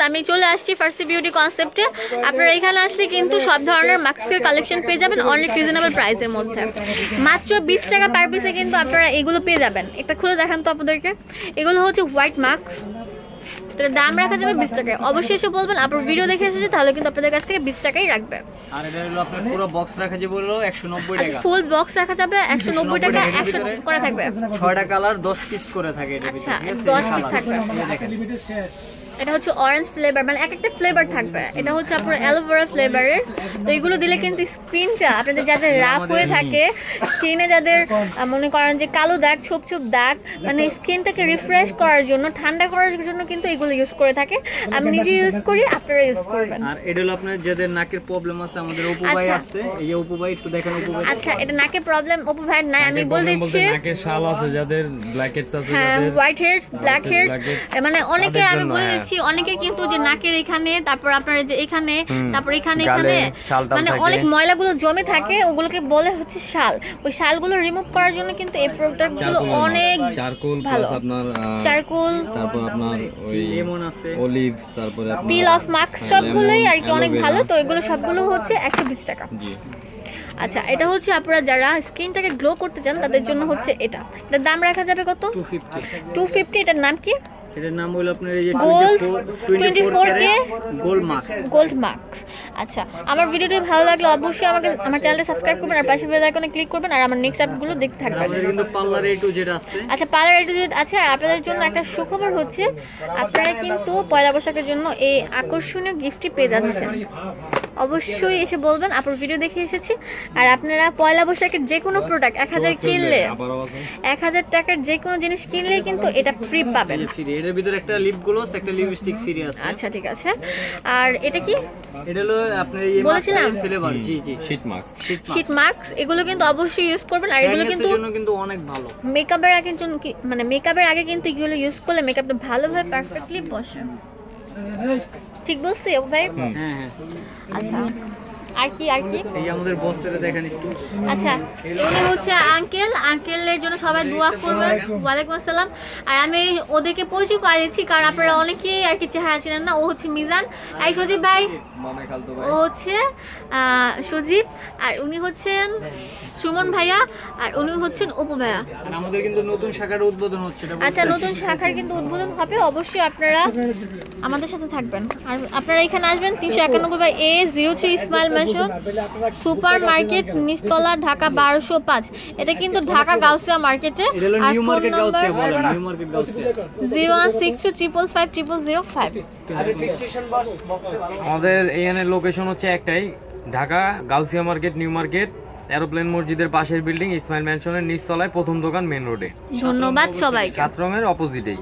আমি চলে আসছি ফার্সি বিউটি কনসেপ্টে। আপনারা এখানে আসলে কিন্তু সব ধরনের মাস্কের কালেকশন পেয়ে যাবেন অনেক রিজনেবল প্রাইসের মধ্যে। মাত্র 20 টাকা পার পিসে কিন্তু আপনারা এগুলো পেয়ে যাবেন। একটা খুলে দেখান তো আপনাদেরকে। এগুলো হচ্ছে হোয়াইট মাস্ক, এটার দাম রাখা যাবে 20 টাকায়। অবশ্যই এসে বলবেন আপনার ভিডিও দেখে এসেছে, তাহলে কিন্তু আপনাদের কাছ থেকে 20 টাকাই রাখবে। আর এটা হলো আপনার পুরো বক্স রাখা যাবে হলো 190 টাকা। ফুল বক্স রাখা যাবে 190 টাকা, 100 করে থাকবে। 6টা কালার 10 পিস করে থাকে এটা ভিতরে। আচ্ছা 10 পিস থাকবে। দেখেন লিমিটেড শেষ। এটা হচ্ছে অরেঞ্জ ফ্লেভার, মানে এক একটা ফ্লেভার থাকবে। এটা হচ্ছে আপনার অ্যালোভেরা ফ্লেভারের। তো এগুলো দিলে কিন্তু স্কিনটা আপনাদের যাদের রাফ হয়ে থাকে, স্কিনে যাদের মনে করেন যে কালো দাগ, ছোপ ছোপ দাগ, মানে স্কিনটাকে রিফ্রেশ করার জন্য, ঠান্ডা করার জন্য কিন্তু এগুলো ইউজ করে থাকে। আমি নিজে ইউজ করি, আপনারা ইউজ করবেন। আর এটা হলো আপনার যাদের নাকের প্রবলেম আছে, আমাদের অপু ভাই আছে, এই যে অপু ভাই একটু দেখেন। অপু ভাই আচ্ছা, এটা নাকের প্রবলেম অপু ভাই নাই, আমি বল দিচ্ছি। নাকের শাল আছে যাদের, ব্ল্যাক হেডস আছে যাদের, হোয়াইট হেডস, ব্ল্যাক হেডস, মানে অনেকে আমি বলে অনেকে কিন্তু যে নাকের এখানে, তারপর আপনার যে এখানে, তারপর এখানে এখানে মানে অনেক ময়লাগুলো জমে থাকে, ওগুলোকে বলে হচ্ছে শাল। ওই শালগুলো রিমুভ করার জন্য কিন্তু এই প্রোডাক্টগুলো অনেক চারকোল প্লাস আপনার চারকোল, তারপর আপনার ওই লেমন আছে, অলিভ, তারপর আপনার পিল অফ মাস্ক, সবগুলোই আর কি অনেক ভালো। তো এগুলো সবগুলো হচ্ছে 120 টাকা। জি আচ্ছা, এটা হচ্ছে আপনারা যারা স্কিনটাকে গ্লো করতে চান তাদের জন্য হচ্ছে এটা। এটার দাম রাখা যাবে কত? 250। এটার নাম কি? এটার নাম হলো আপনার এই যে 24K গোল্ড মাস্ক। আচ্ছা, আমার ভিডিওটি ভালো লাগলে অবশ্যই আমার চ্যানেলটা সাবস্ক্রাইব করবেন আর পাশে বেল আইকনে ক্লিক করবেন, আর আমার নেক্সট আপডেটগুলো দেখতে থাকবেন। আমাদের কিন্তু পার্লার A to Z আছে। আচ্ছা, পার্লার A to Z আছে। আর আপনাদের জন্য একটা সুখবর হচ্ছে, আপনারা কিন্তু পয়লা বৈশাখের জন্য এই আকর্ষণীয় গিফটটি পেয়ে যাচ্ছেন। অবশ্যই এসে বলবেন আপনার ভিডিও দেখে এসেছি। আর আপনারা পয়লা বৈশাখের যে কোনো প্রোডাক্ট 1000 কিনলে, 1000 টাকার যে কোনো জিনিস কিনলে কিন্তু এটা ফ্রি পাবেন। এটার ভিতরে একটা লিপ গ্লস, একটা লিপস্টিক ফ্রি আছে। আচ্ছা ঠিক আছে। আর এটা কি? এটা হলো আপনার এই মাস্কের ফ্লেভার। জি জি, শীট মাস্ক। এগুলো কিন্তু অবশ্যই ইউজ করবেন। আর এগুলো কিন্তু অনেক ভালো মেকআপের আগে জন্য, মানে মেকআপের আগে কিন্তু এগুলো ইউজ করলে মেকআপটা ভালোভাবে পারফেক্টলি বসে। ঠিক বলছি ভাই? হ্যাঁ হ্যাঁ। আচ্ছা, আর কি এই আমাদের বসের দেখেন একটু। আচ্ছা, এটা হচ্ছে আঙ্কেলের জন্য সবাই দোয়া করবেন। ওয়ালাইকুম আসসালাম। আর আমি ওদেরকে পরিচয় করে দিচ্ছি, কারণ আপনারা অনেকেই আর কি চেহারা চিনেন না। ও হচ্ছে মিজান, এই সজীব ভাই, ও হচ্ছে সজীব, আর উনি হচ্ছেন সুমন ভাইয়া, আর উনি হচ্ছেন অপু ভাইয়া। আর আমাদের কিন্তু নতুন শাখার উদ্বোধন হচ্ছে। আচ্ছা, নতুন শাখার কিন্তু উদ্বোধন হবে, অবশ্যই আপনারা আমাদের সাথে থাকবেন। আর আপনারা এখানে আসবেন 391/A03 Ismail mansion super market, নিচতলা, ঢাকা 1205। এটা কিন্তু ঢাকা গাউসিয়া মার্কেটে। আর নিউ মার্কেট গাউসিয়া বলেন, নিউ মার্কেট গাউসিয়া 016255005। আমাদের এখানে লোকেশন হচ্ছে একটাই, Dhaka Gausia market, new market, aeroplane মসজিদের পাশের বিল্ডিং, ইসমাইল ম্যানশনের নিচতলায়, প্রথম দোকান, মেন রোডে। ধন্যবাদ সবাইকে। 7 রঙের অপোজিটেই।